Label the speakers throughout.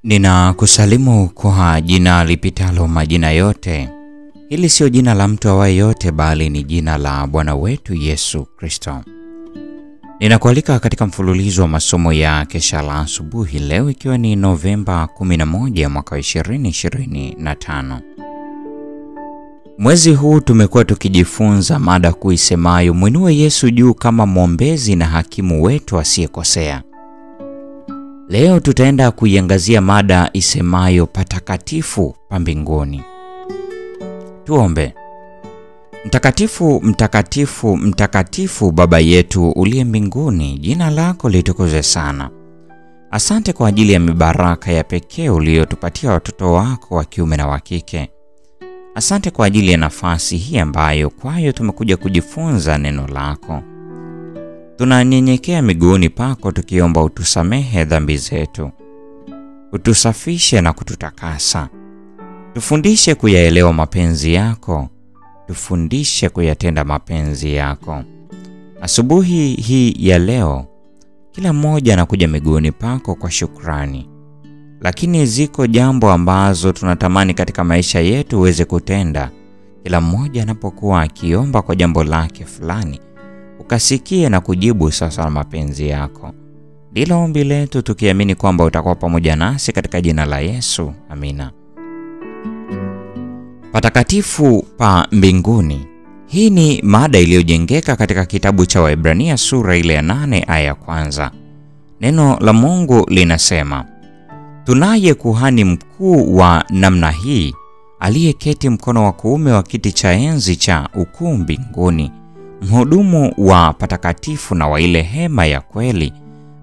Speaker 1: Ninakusalimu kwa jina lipitalo majina yote. Hili sio jina la mtu awaye yote, bali ni jina la Bwana wetu Yesu Kristo. Ninakualika katika mfululizo wa masomo ya kesha la asubuhi leo, ikiwa ni Novemba 11 mwaka 2025. Mwezi huu tumekuwa tukijifunza mada kuu isemayo mwinue Yesu juu kama mwombezi na hakimu wetu asiyekosea. Leo tutaenda kuiangazia mada isemayo patakatifu pa mbinguni. Tuombe. Mtakatifu, mtakatifu, mtakatifu Baba yetu uliye mbinguni, jina lako litukuzwe sana. Asante kwa ajili ya mibaraka ya pekee uliyotupatia watoto wako wa kiume na wa kike. Asante kwa ajili ya nafasi hii ambayo kwayo tumekuja kujifunza neno lako. Tunanyenyekea miguuni pako tukiomba utusamehe dhambi zetu, utusafishe na kututakasa. Tufundishe kuyaelewa mapenzi yako, tufundishe kuyatenda mapenzi yako. Asubuhi hii ya leo, kila mmoja anakuja miguuni pako kwa shukrani. Lakini ziko jambo ambazo tunatamani katika maisha yetu uweze kutenda. Kila mmoja anapokuwa akiomba kwa jambo lake fulani, ukasikie na kujibu sasa na mapenzi yako. Ndilo ombi letu, tukiamini kwamba utakuwa pamoja nasi katika jina la Yesu. Amina. Patakatifu pa mbinguni. Hii ni mada iliyojengeka katika kitabu cha Waebrania sura ile ya 8 aya ya kwanza. Neno la Mungu linasema, tunaye kuhani mkuu wa namna hii, aliyeketi mkono wa kuume wa kiti cha enzi cha ukuu mbinguni, mhudumu wa patakatifu na wa ile hema ya kweli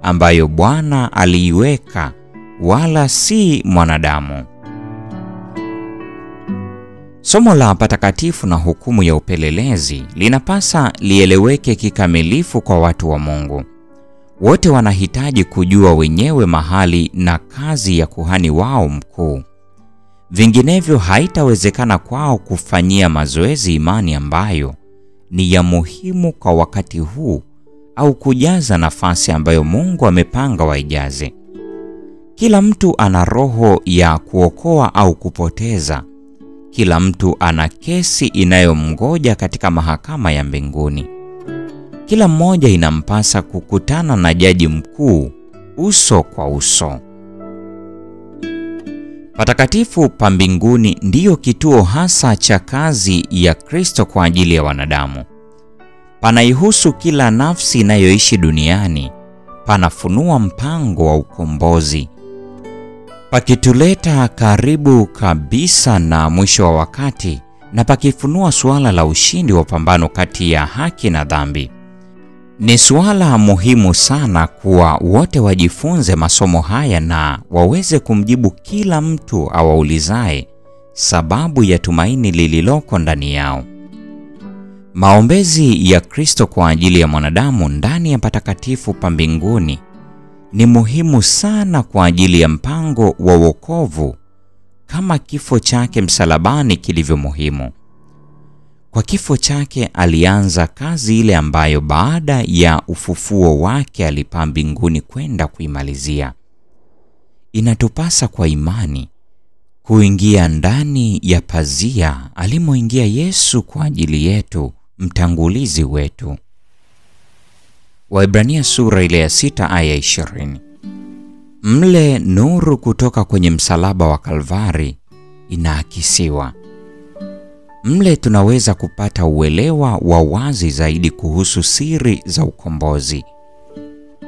Speaker 1: ambayo Bwana aliiweka, wala si mwanadamu. Somo la patakatifu na hukumu ya upelelezi linapasa lieleweke kikamilifu kwa watu wa Mungu. Wote wanahitaji kujua wenyewe mahali na kazi ya kuhani wao mkuu. Vinginevyo haitawezekana kwao kufanyia mazoezi imani ambayo ni ya muhimu kwa wakati huu, au kujaza nafasi ambayo Mungu amepanga waijaze. Kila mtu ana roho ya kuokoa au kupoteza. Kila mtu ana kesi inayomngoja katika mahakama ya mbinguni. Kila mmoja inampasa kukutana na jaji mkuu uso kwa uso. Patakatifu pa mbinguni ndiyo kituo hasa cha kazi ya Kristo kwa ajili ya wanadamu. Panaihusu kila nafsi inayoishi duniani. Panafunua mpango wa ukombozi, pakituleta karibu kabisa na mwisho wa wakati, na pakifunua suala la ushindi wa pambano kati ya haki na dhambi. Ni suala muhimu sana kuwa wote wajifunze masomo haya na waweze kumjibu kila mtu awaulizaye sababu ya tumaini lililoko ndani yao. Maombezi ya Kristo kwa ajili ya mwanadamu ndani ya patakatifu pa mbinguni ni muhimu sana kwa ajili ya mpango wa wokovu, kama kifo chake msalabani kilivyo muhimu. Kwa kifo chake alianza kazi ile ambayo baada ya ufufuo wake alipaa mbinguni kwenda kuimalizia. Inatupasa kwa imani kuingia ndani ya pazia alimoingia Yesu kwa ajili yetu, mtangulizi wetu. Waebrania sura ile ya 6 aya 20. Mle nuru kutoka kwenye msalaba wa Kalvari inaakisiwa. Mle tunaweza kupata uelewa wa wazi zaidi kuhusu siri za ukombozi.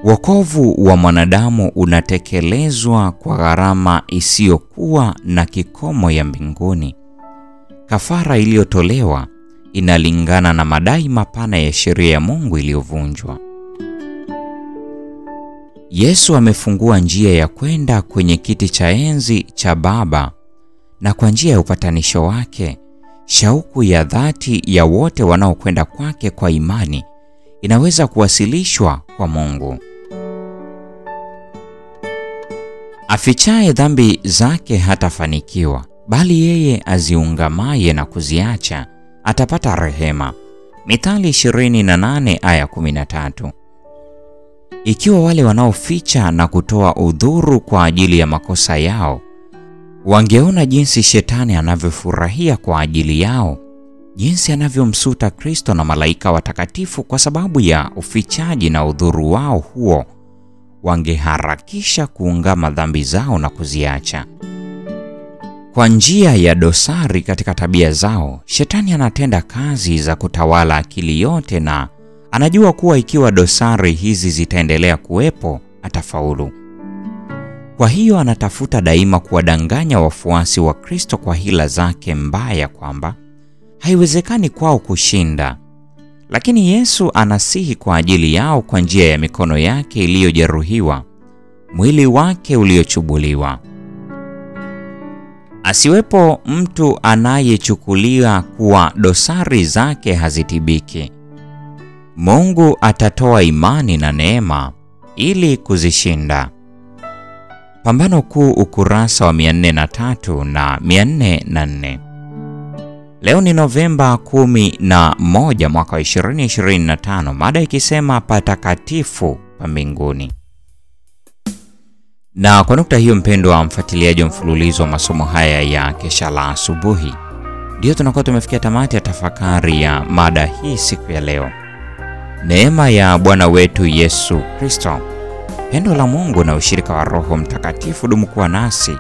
Speaker 1: Wokovu wa mwanadamu unatekelezwa kwa gharama isiyokuwa na kikomo ya mbinguni. Kafara iliyotolewa inalingana na madai mapana ya sheria ya Mungu iliyovunjwa. Yesu amefungua njia ya kwenda kwenye kiti cha enzi cha Baba, na kwa njia ya upatanisho wake, shauku ya dhati ya wote wanaokwenda kwake kwa imani inaweza kuwasilishwa kwa Mungu. Afichaye dhambi zake hatafanikiwa, bali yeye aziungamaye na kuziacha atapata rehema. Mithali 28 aya 13. Ikiwa wale wanaoficha na kutoa udhuru kwa ajili ya makosa yao wangeona jinsi shetani anavyofurahia kwa ajili yao, jinsi anavyomsuta Kristo na malaika watakatifu kwa sababu ya ufichaji na udhuru wao huo, wangeharakisha kuungama dhambi zao na kuziacha. Kwa njia ya dosari katika tabia zao, shetani anatenda kazi za kutawala akili yote, na anajua kuwa ikiwa dosari hizi zitaendelea kuwepo, atafaulu. Kwa hiyo anatafuta daima kuwadanganya wafuasi wa Kristo kwa hila zake mbaya kwamba haiwezekani kwao kushinda. Lakini Yesu anasihi kwa ajili yao kwa njia ya mikono yake iliyojeruhiwa, mwili wake uliochubuliwa. Asiwepo mtu anayechukulia kuwa dosari zake hazitibiki. Mungu atatoa imani na neema ili kuzishinda. Pambano Kuu, ukurasa wa 403 na 404. Leo ni Novemba 11 mwaka wa 2025, mada ikisema patakatifu pa mbinguni. Na kwa nukta hiyo, mpendwa mfuatiliaji wa mfululizo wa masomo haya ya Kesha la Asubuhi, ndio tunakuwa tumefikia tamati ya tafakari ya mada hii siku ya leo. Neema ya Bwana wetu Yesu Kristo, pendo la Mungu na ushirika wa Roho Mtakatifu dumu kuwa nasi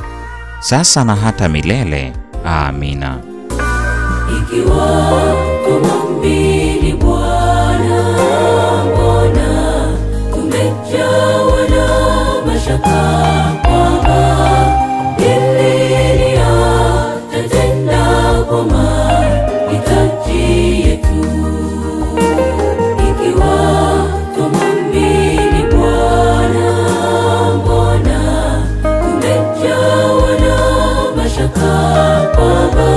Speaker 1: sasa na hata milele. Amina.
Speaker 2: Ikiwa tumwamini Bwana, mbona tumejawa na mashaka kwamba hili atatenda kwa mahitaji yetu? Ikiwa tumwamini Bwana, mbona tumejawa na mashaka kwamba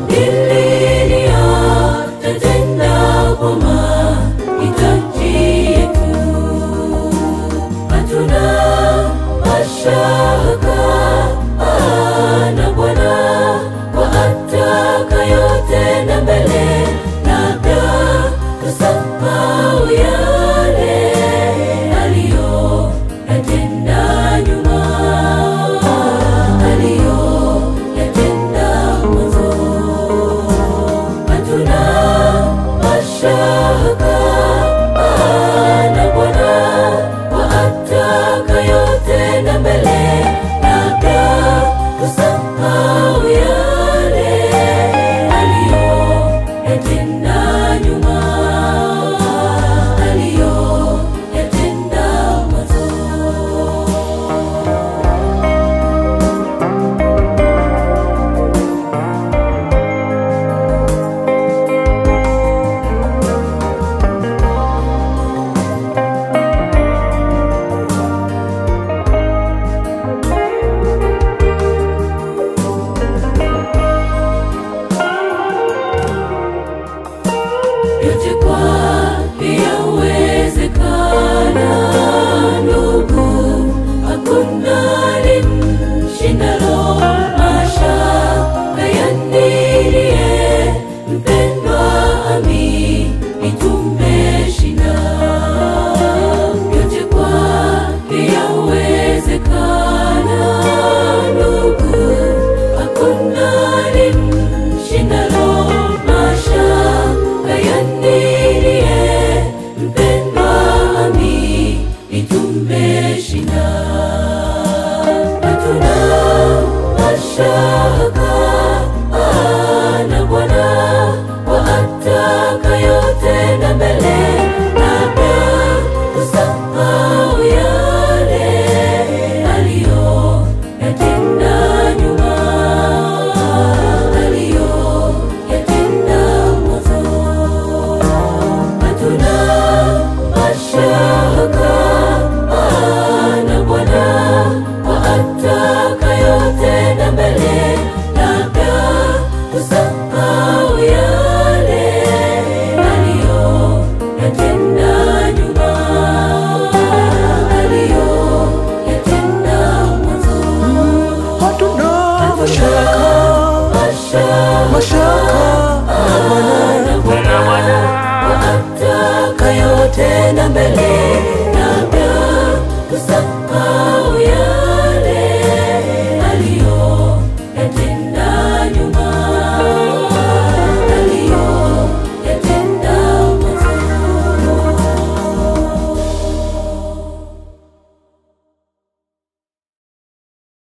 Speaker 2: hili atatenda kwa mahitaji yetu? Hatuna mashaka na Bwana kwa atakayotenda mbele, labda tusahau yale aliyoyatenda nyuma, aliyoyatenda mwanzo. Hatuna mashaka na Bwana kwa atakayotenda mbele, labda tusahau yale aliyoyatenda nyuma, aliyoyatenda mwanzo. Yote kwake yawezekana, ndugu, hakuna limshindalo. Mashaka ya nini, mpendwa, amini tumeshinda. Yote kwake yawezekana, ndugu, hakuna limshindalo. Mashaka ya nini, mpendwa, amini tumeshinda. Hatuna mashaka na Bwana kwa atakayotenda mbele, labda tusahau yale aliyoyatenda nyuma, aliyoyatenda mwanzo. Hatuna mashaka na Bwana kwa atakayotenda mbele, labda tusahau yale aliyoyatenda nyuma, aliyoyatenda mwanzo.
Speaker 3: Hatuna mashaka